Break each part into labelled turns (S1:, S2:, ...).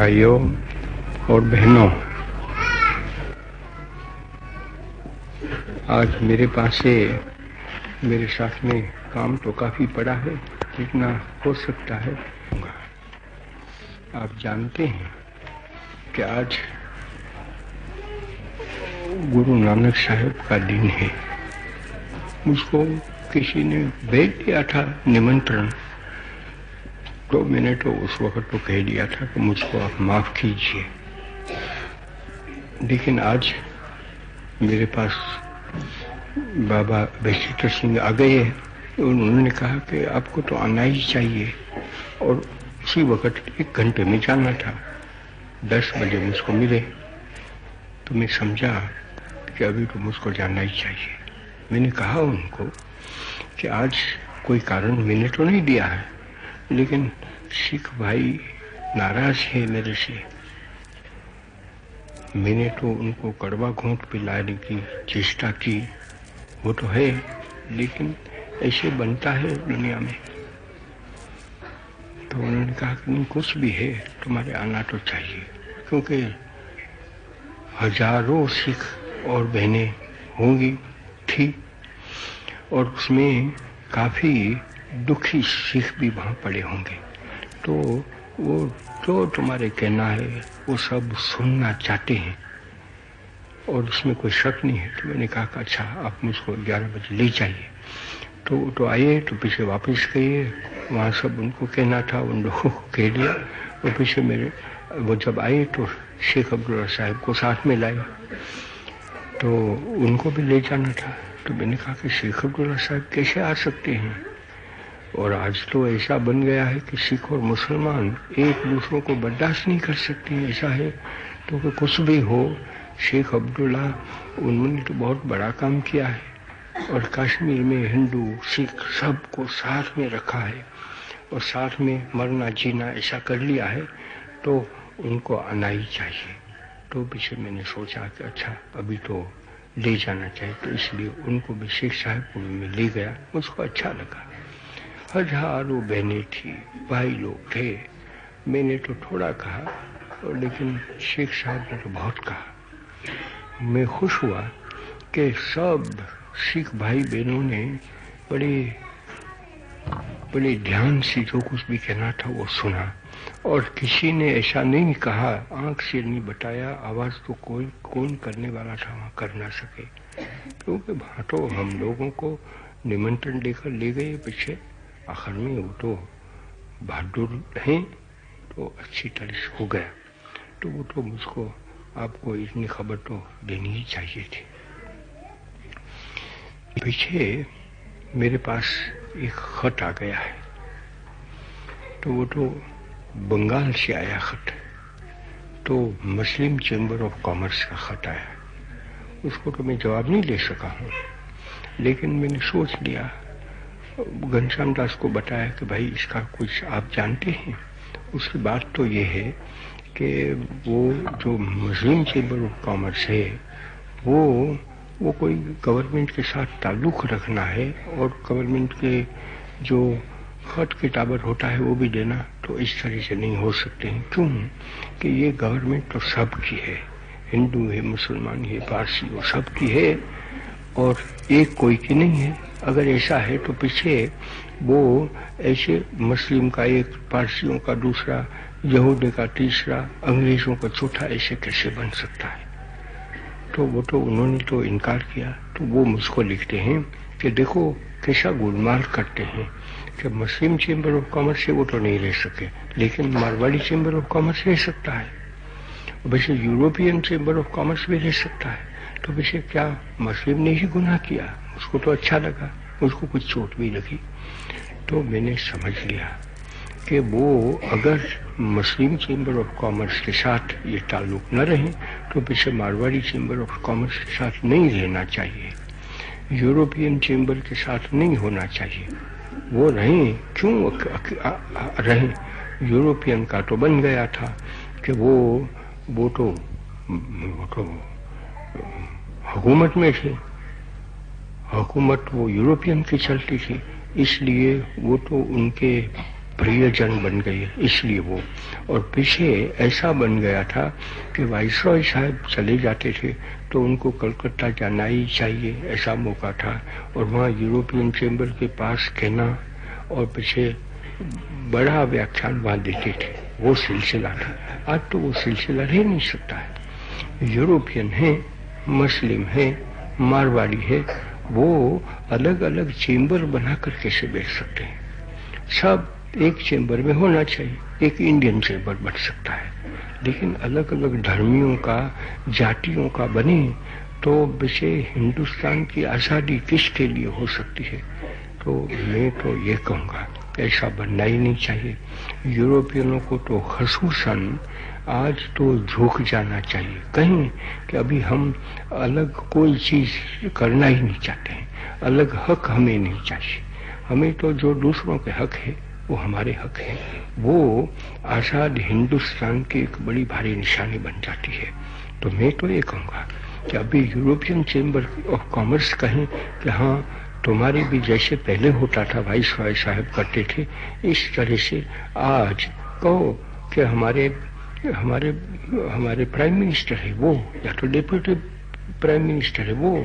S1: भाइयों और बहनों, आज मेरे पास से मेरे साथ में काम तो काफी पड़ा है, जितना हो सकता है। आप जानते हैं कि आज गुरु नानक साहब का दिन है। मुझको किसी ने भेज दिया था निमंत्रण, तो मैंने तो उस वक्त तो कह दिया था कि मुझको आप माफ कीजिए। लेकिन आज मेरे पास बाबा विचित्र सिंह आ गए हैं। उन्होंने कहा कि आपको तो आना ही चाहिए, और उसी वक्त 1 घंटे में जाना था। 10 बजे मुझको मिले, तो मैं समझा कि अभी तो मुझको जाना ही चाहिए। मैंने कहा उनको कि आज कोई कारण मैंने तो नहीं दिया है, लेकिन सिख भाई नाराज है मेरे से। मैंने तो उनको कड़वा घूंट पिलाने की चेष्टा की, वो तो है, लेकिन ऐसे बनता है दुनिया में। तो उन्होंने कहा कि नहीं, कुछ भी है, तुम्हारे आना तो चाहिए, क्योंकि हजारों सिख और बहनें होंगी थी, और उसमें काफी दुखी सिख भी वहां पड़े होंगे। तो वो जो तुम्हारे कहना है वो सब सुनना चाहते हैं, और उसमें कोई शक नहीं है। तो मैंने कहा कि अच्छा, आप मुझको 11 बजे ले जाइए। तो आए, तो पीछे वापस गए। वहाँ सब उनको कहना था, उन लोगों को कह दिया। और पीछे मेरे वो जब आए तो शेख अब्दुल्ला साहब को साथ में लाए, तो उनको भी ले जाना था। तो मैंने कहा कि शेख अब्दुल्ला साहब कैसे आ सकते हैं? और आज तो ऐसा बन गया है कि सिख और मुसलमान एक दूसरों को बर्दाश्त नहीं कर सकते हैं। ऐसा है तो कि कुछ भी हो, शेख अब्दुल्ला उन्होंने तो बहुत बड़ा काम किया है, और कश्मीर में हिंदू सिख सबको साथ में रखा है, और साथ में मरना जीना ऐसा कर लिया है, तो उनको आना ही चाहिए। तो पीछे मैंने सोचा कि अच्छा, अभी तो ले जाना चाहिए, तो इसलिए उनको भी शेख साहब को भी मैं ले गया। मुझको अच्छा लगा। हजारों बहनें थी, भाई लोग थे। मैंने तो थोड़ा कहा, और लेकिन शेख साहब ने तो बहुत कहा। मैं खुश हुआ कि सब सिख भाई बहनों ने बड़े ध्यान से जो कुछ भी कहना था वो सुना, और किसी ने ऐसा नहीं कहा, आंख से नहीं बताया, आवाज तो कौन करने वाला था वहां कर ना सके, क्योंकि वहां तो हम लोगों को निमंत्रण देकर ले गए पीछे। आखिर में वो तो बहादुर हैं, तो अच्छी तरह से हो गया। तो वो तो मुझको आपको इतनी खबर तो देनी ही चाहिए थी। पीछे मेरे पास एक खत आ गया है, तो वो तो बंगाल से आया खत। तो मुस्लिम चैम्बर ऑफ कॉमर्स का खत आया। उसको तो मैं जवाब नहीं दे सका हूँ, लेकिन मैंने सोच लिया, घनश्याम दास को बताया कि भाई इसका कुछ आप जानते हैं। उसकी बात तो ये है कि वो जो मुस्लिम चैम्बर ऑफ कॉमर्स है, वो कोई गवर्नमेंट के साथ ताल्लुक रखना है, और गवर्नमेंट के जो खत किताबर होता है वो भी देना, तो इस तरह से नहीं हो सकते हैं। क्यों कि ये गवर्नमेंट तो सबकी है, हिंदू है, मुसलमान है, पारसी, वो सबकी है, और एक कोई की नहीं है। अगर ऐसा है तो पीछे वो ऐसे मुस्लिम का एक, पारसियों का दूसरा, यहूदी का तीसरा, अंग्रेजों का चौथा, ऐसे कैसे बन सकता है? तो वो तो उन्होंने तो इनकार किया। तो वो मुझको लिखते हैं कि देखो कैसा गोलमाल करते हैं कि मुस्लिम चैम्बर ऑफ कॉमर्स से वो तो नहीं रह सके, लेकिन मारवाड़ी चैम्बर ऑफ कॉमर्स रह सकता है, वैसे यूरोपियन चैम्बर ऑफ कॉमर्स भी रह सकता है। तो वैसे क्या मुस्लिम ने ही गुनाह किया? उसको तो अच्छा लगा, उसको कुछ चोट भी लगी। तो मैंने समझ लिया कि वो अगर मुस्लिम चैम्बर ऑफ कॉमर्स के साथ ये ताल्लुक न रहे, तो पीछे मारवाड़ी चैम्बर ऑफ कॉमर्स के साथ नहीं रहना चाहिए, यूरोपियन चैम्बर के साथ नहीं होना चाहिए। वो रहें, क्यों रहें? यूरोपियन का तो बन गया था कि वो तो हुकूमत में थे, हुकूमत वो यूरोपियन की चलती थी, इसलिए वो तो उनके प्रियजन बन गए इसलिए वो। और पीछे ऐसा बन गया था कि वाइसरॉय साहब चले जाते थे तो उनको कलकत्ता जाना ही चाहिए, ऐसा मौका था। और वहाँ यूरोपियन चैम्बर के पास कहना और पीछे बड़ा व्याख्यान वहाँ देते थे, वो सिलसिला था। आज तो वो सिलसिला रह नहीं सकता है। यूरोपियन है, मुस्लिम है, मारवाड़ी है, वो अलग अलग चैम्बर बनाकर कैसे बैठ सकते हैं? सब एक चैम्बर में होना चाहिए, एक इंडियन चैम्बर बन सकता है। लेकिन अलग अलग धर्मियों का, जातियों का बने तो वैसे हिंदुस्तान की आज़ादी किसके लिए हो सकती है? तो मैं तो ये कहूँगा ऐसा बनना ही नहीं चाहिए। यूरोपियनों को तो खसूसन आज तो झुक जाना चाहिए कहीं कि अभी हम अलग कोई चीज़ करना ही नहीं चाहते हैं, अलग हक हमें नहीं चाहिए। हमें तो जो दूसरों के हक है वो हमारे हक है। वो आज़ाद हिंदुस्तान की एक बड़ी भारी निशानी बन जाती है। तो मैं तो ये कहूँगा कि अभी यूरोपियन चैम्बर ऑफ कॉमर्स कहें कि हाँ तुम्हारे भी जैसे पहले होता था, वाइसरॉय साहब करते थे, इस तरह से आज कहो कि हमारे हमारे हमारे प्राइम मिनिस्टर है वो, या तो डिप्टी प्राइम मिनिस्टर है वो,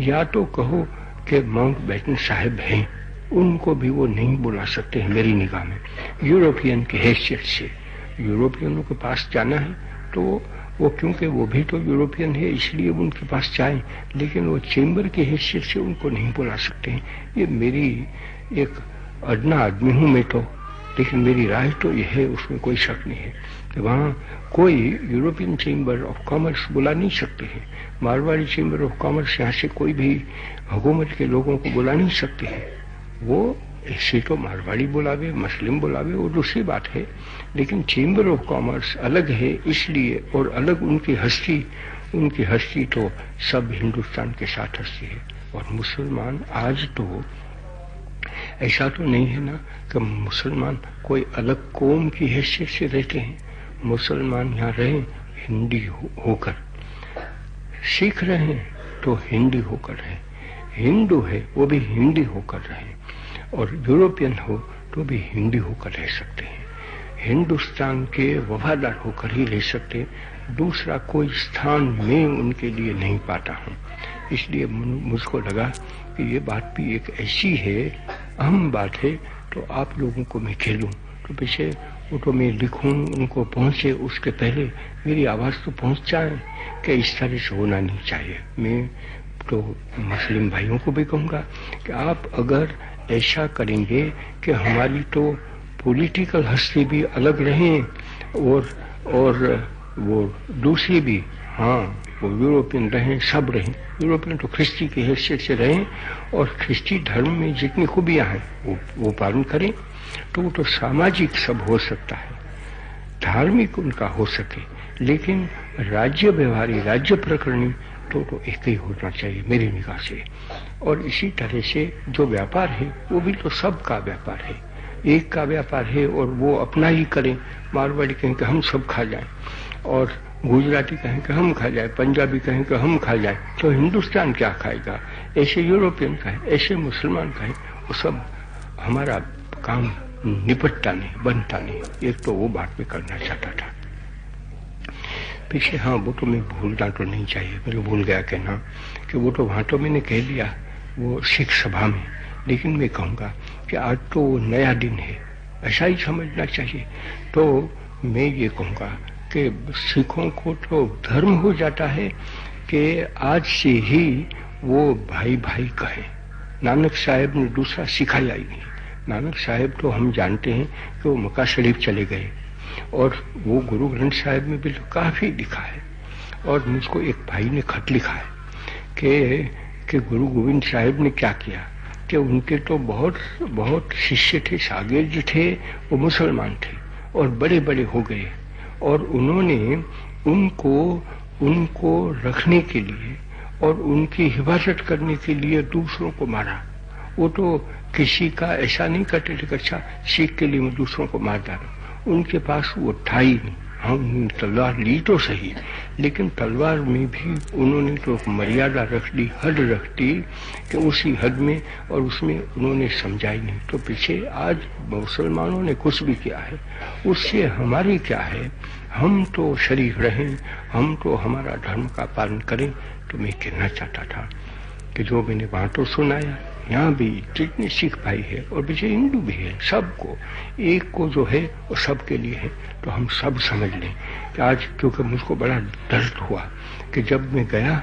S1: या तो कहो कि माउंटबेटन साहब हैं, उनको भी वो नहीं बुला सकते हैं मेरी निगाह में। यूरोपियन की हैसियत से यूरोपियनों के पास जाना है तो वो क्योंकि वो भी तो यूरोपियन है इसलिए उनके पास जाएं, लेकिन वो चैम्बर की हैसियत से उनको नहीं बुला सकते हैं। ये मेरी एक अदना आदमी हूँ मैं तो, लेकिन मेरी राय तो यह है, उसमें कोई शक नहीं है कि वहाँ कोई यूरोपियन चैम्बर ऑफ कॉमर्स बुला नहीं सकते हैं। मारवाड़ी चैम्बर ऑफ कॉमर्स यहाँ से कोई भी हुकूमत के लोगों को बुला नहीं सकते हैं। वो ऐसे तो मारवाड़ी बुलावे, मुस्लिम बुलावे, वो दूसरी बात है, लेकिन चैम्बर ऑफ कॉमर्स अलग है इसलिए, और अलग उनकी हस्ती तो सब हिंदुस्तान के साथ हस्ती है। और मुसलमान आज तो ऐसा तो नहीं है ना कि मुसलमान कोई अलग कौम की हैसियत से रहते हैं। मुसलमान यहाँ रहे हिंदी होकर, सीख रहे हैं तो हिंदी होकर रहे, हिंदू है वो भी हिंदी होकर रहे, और यूरोपियन हो तो भी हिंदी होकर रह सकते हैं। हिंदुस्तान के वफादार होकर ही रह सकते, दूसरा कोई स्थान मैं उनके लिए नहीं पाता हूँ। इसलिए मुझको लगा कि ये बात भी एक ऐसी है, अहम बात है, तो आप लोगों को मैं खेलूं तो पीछे वो तो मैं लिखूं, उनको पहुंचे उसके पहले मेरी आवाज़ तो पहुंच जाए कि इस तरह से होना नहीं चाहिए। मैं तो मुस्लिम भाइयों को भी कहूँगा कि आप अगर ऐसा करेंगे कि हमारी तो पॉलिटिकल हस्ती भी अलग रहें और वो दूसरी भी, हाँ वो यूरोपियन रहें, सब रहें, यूरोपियन तो ख्रिस्ती की हैसियत से रहें, और ख्रिस्ती धर्म में जितनी खूबियाँ हैं वो पालन करें, तो वो तो सामाजिक सब हो सकता है, धार्मिक उनका हो सके, लेकिन राज्य व्यवहारी, राज्य प्रकरणी तो एक ही होना चाहिए मेरी निगाह से। और इसी तरह से जो व्यापार है वो भी तो सबका व्यापार है, एक का व्यापार है, और वो अपना ही करें। मारवाड़ी कहें कि हम सब खा जाएं, और गुजराती कहें कि हम खा जाए, पंजाबी कहें कि हम खा जाए, तो हिंदुस्तान क्या खाएगा? ऐसे यूरोपियन कहें, ऐसे मुसलमान कहें, वो सब हमारा काम निपटता नहीं, बनता नहीं। एक तो वो बात में करना चाहता था पीछे। हाँ वो तो मैं भूलना तो नहीं चाहिए, मेरे भूल गया कहना कि वो तो वहाँ तो मैंने कह दिया वो सिख सभा में, लेकिन मैं कहूँगा कि आज तो नया दिन है, ऐसा ही समझना चाहिए। तो मैं ये कहूँगा कि सिखों को तो धर्म हो जाता है कि आज से ही वो भाई भाई कहे। नानक साहब ने दूसरा सिखाया ही नहीं। नानक साहब तो हम जानते हैं कि वो मक्का शरीफ चले गए, और वो गुरु ग्रंथ साहब में भी काफ़ी लिखा है। और मुझको एक भाई ने खत लिखा है कि गुरु गोविंद साहब ने क्या किया कि उनके तो बहुत शिष्य थे, शागिर्द थे, वो मुसलमान थे और बड़े बड़े हो गए, और उन्होंने उनको रखने के लिए और उनकी हिफाजत करने के लिए दूसरों को मारा। वो तो किसी का ऐसा नहीं करते थे कि अच्छा सीख के लिए मैं दूसरों को मार डालूं, उनके पास वो था ही नहीं। हम तलवार ली तो सही, लेकिन तलवार में भी उन्होंने तो मर्यादा रख दी, हद रख दी कि उसी हद में, और उसमें उन्होंने समझाई नहीं। तो पीछे आज मुसलमानों ने कुछ भी किया है, उससे हमारी क्या है? हम तो शरीफ रहें, हम तो हमारा धर्म का पालन करें। तो मैं कहना चाहता था कि जो मैंने वहां तो सुनाया, यहाँ भी जितने सिख भाई है और पीछे हिंदू भी है, सबको एक को जो है वो सबके लिए है। तो हम सब समझ लें कि आज, क्योंकि मुझको बड़ा दर्द हुआ कि जब मैं गया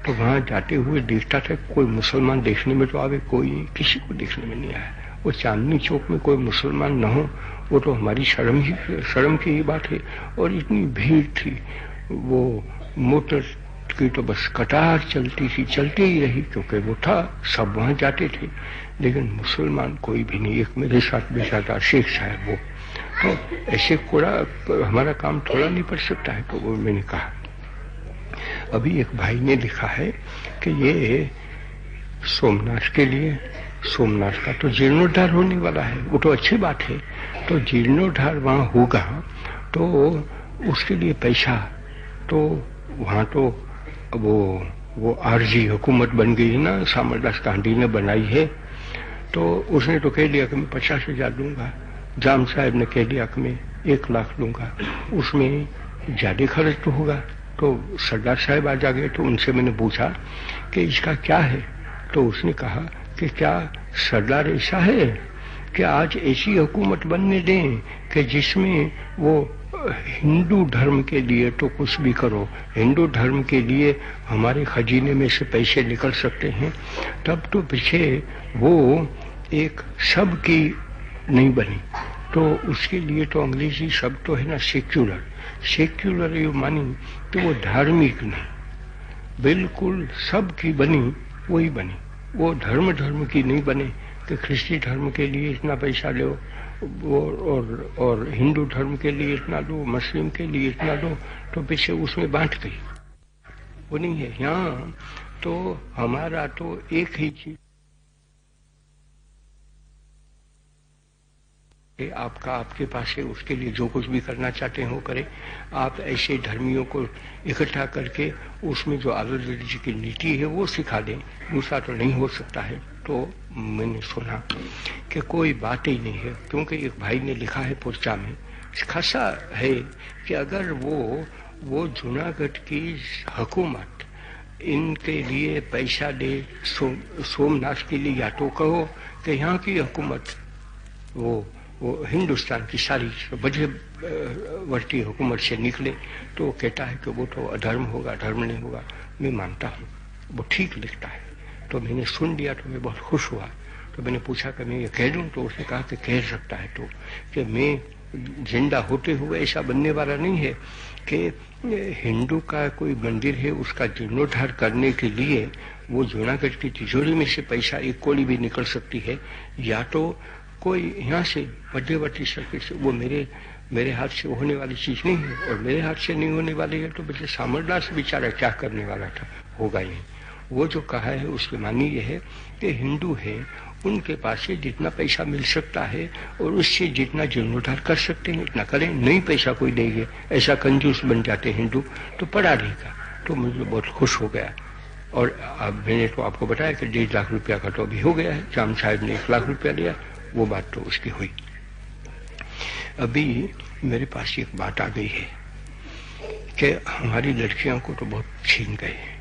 S1: तो वहां जाते हुए देखता था कोई मुसलमान देखने में तो आवे, कोई किसी को देखने में नहीं आया। वो चांदनी चौक में कोई मुसलमान न हो वो तो हमारी शर्म की ही बात है। और इतनी भीड़ थी, वो मोटर की तो बस कतार चलती थी, चलती ही रही, क्योंकि वो था, सब वहां जाते थे, लेकिन मुसलमान कोई भी नहीं। एक मेरे साथ बैठा था शेख साहब, वो तो ऐसे कोड़ा हमारा काम थोड़ा नहीं पड़ सकता है। तो वो मैंने कहा, अभी एक भाई ने लिखा है कि ये सोमनाथ के लिए, सोमनाथ का तो जीर्णोद्धार होने वाला है, वो तो अच्छी बात है। तो जीर्णोद्धार वहां होगा तो उसके लिए पैसा, तो वहां तो वो आरजी हुकूमत बन गई है ना, सामरदास गांधी ने बनाई है। तो उसने तो कह दिया कि मैं 50,000 दूंगा, जाम साहब ने कह दिया कि मैं 1 लाख दूंगा, उसमें ज्यादा खर्च तो होगा। तो सरदार साहब आ जा गए, तो उनसे मैंने पूछा कि इसका क्या है? तो उसने कहा कि क्या सरदार ऐसा है कि आज ऐसी हुकूमत बनने दें कि जिसमें वो हिंदू धर्म के लिए तो कुछ भी करो, हिंदू धर्म के लिए हमारे खजीने में से पैसे निकल सकते हैं। तब तो पीछे वो एक सब की नहीं बनी, तो उसके लिए तो अंग्रेजी शब्द तो है ना सेक्युलर, सेक्युलर ये मानी तो वो धार्मिक नहीं, बिल्कुल सब की बनी वही बनी, वो धर्म की नहीं बने कि ख्रिस्ती धर्म के लिए इतना पैसा लो और हिंदू धर्म के लिए इतना दो, मुस्लिम के लिए इतना दो, तो पीछे उसमें बांट गई। वो नहीं है यहाँ, तो हमारा तो एक ही चीज, आपका आपके पास है, उसके लिए जो कुछ भी करना चाहते हैं वो करें। आप ऐसे धर्मियों को इकट्ठा करके उसमें जो आज़ादी जी की नीति है वो सिखा दें, दूसरा तो नहीं हो सकता है। तो मैंने सुना कि कोई बात ही नहीं है, क्योंकि एक भाई ने लिखा है पुर्चा में, खासा है कि अगर वो जूनागढ़ की हुकूमत इनके लिए पैसा दे सोमनाथ के लिए, या तो कहो कि यहाँ की हुकूमत वो हिंदुस्तान की सारी मध्यवर्ती हुकूमत से निकले, तो वो कहता है कि वो तो अधर्म होगा, धर्म नहीं होगा। मैं मानता हूँ वो ठीक लिखता है। तो मैंने सुन लिया तो मैं बहुत खुश हुआ। तो मैंने पूछा कि मैं ये कह दूं? तो उसने कहा कि कह सकता है, तो कि मैं जिंदा होते हुए ऐसा बनने वाला नहीं है कि हिंदू का कोई मंदिर है उसका जीर्णोद्धार करने के लिए वो जूनागढ़ की तिजोरी में से पैसा एक कौड़ी भी निकल सकती है, या तो कोई यहाँ से मध्यवर्ती सर्किट से, वो मेरे हाथ से होने वाली चीज नहीं है, और मेरे हाथ से नहीं होने वाली है तो बच्चे सामरदास बेचारा क्या करने वाला था, होगा ही। वो जो कहा है उसके मानी ये है कि हिंदू है, उनके पास से जितना पैसा मिल सकता है और उससे जितना जीर्णोद्धार कर सकते हैं इतना करें, नहीं पैसा कोई देंगे, ऐसा कंजूस बन जाते हिंदू तो पड़ा रहेगा। तो मुझे बहुत खुश हो गया। और अब मैंने तो आपको बताया कि 1.5 लाख रुपया का तो अभी हो गया है, जाम साहब ने 1 लाख रुपया दिया, वो बात तो उसकी हुई। अभी मेरे पास एक बात आ गई है कि हमारी लड़कियों को तो बहुत छीन गए हैं,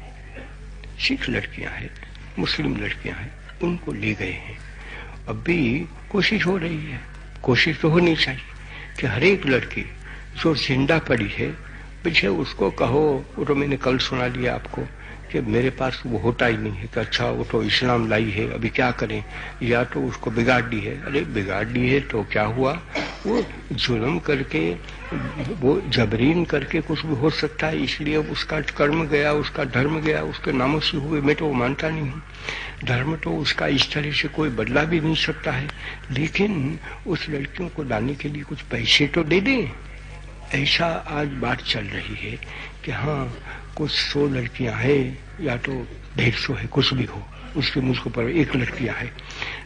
S1: सिख लड़कियां हैं, मुस्लिम लड़कियां हैं, उनको ले गए हैं। अभी कोशिश हो रही है, कोशिश तो होनी चाहिए कि हर एक लड़की जो जिंदा पड़ी है पीछे उसको कहो, वो तो मैंने कल सुना दिया आपको कि मेरे पास वो होता ही नहीं है कि अच्छा वो तो इस्लाम लाई है, अभी क्या करें, या तो उसको बिगाड़ दी है। अरे बिगाड़ दी है तो क्या हुआ, वो जुल्म करके, वो जबरीन करके कुछ भी हो सकता है, इसलिए उसका कर्म गया, उसका धर्म गया, उसके नामों से हुए, मैं तो वो मानता नहीं हूँ। धर्म तो उसका इस तरह से कोई बदला भी नहीं सकता है, लेकिन उस लड़कियों को लाने के लिए कुछ पैसे तो दे दें। ऐसा आज बात चल रही है कि हाँ कुछ 100 लड़कियां हैं या तो 150 है, कुछ भी हो, उसके मुझको पर 1 लड़कियां है,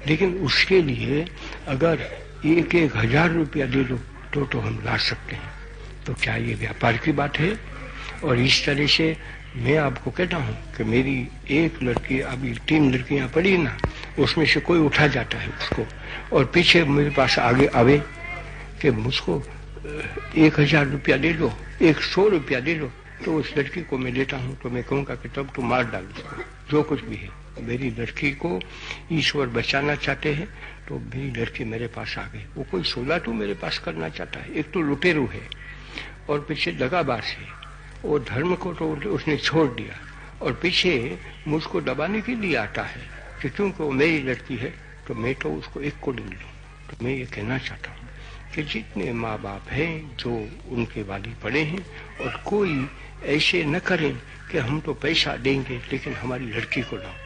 S1: लेकिन उसके लिए अगर 1,000 रुपया दे दो तो हम ला सकते हैं। तो क्या ये व्यापार की बात है? और इस तरह से मैं आपको कहता हूँ कि मेरी एक लड़की, अभी 3 लड़कियां पड़ी ना, उसमें से कोई उठा जाता है उसको और पीछे मेरे पास आगे आवे कि मुझको 1000 रुपया दे दो, 100 रुपया दे दो, तो उस लड़की को मैं देता हूँ। तो मैं कहूँगा कि तब तो मार डाल उसको, जो कुछ भी है। मेरी लड़की को ईश्वर बचाना चाहते हैं तो मेरी लड़की मेरे पास आ गई। वो कोई सोला तो मेरे पास करना चाहता है, एक तो लुटेरू है और पीछे दगाबाज है, और धर्म को तो उसने छोड़ दिया और पीछे मुझको दबाने के लिए आता है कि क्योंकि वो मेरी लड़की है तो मैं तो उसको एक को नहीं लूँ। तो मैं ये कहना चाहता हूँ कि जितने माँ बाप हैं जो उनके वाली पड़े हैं, और कोई ऐसे न करें कि हम तो पैसा देंगे लेकिन हमारी लड़की को लाओ।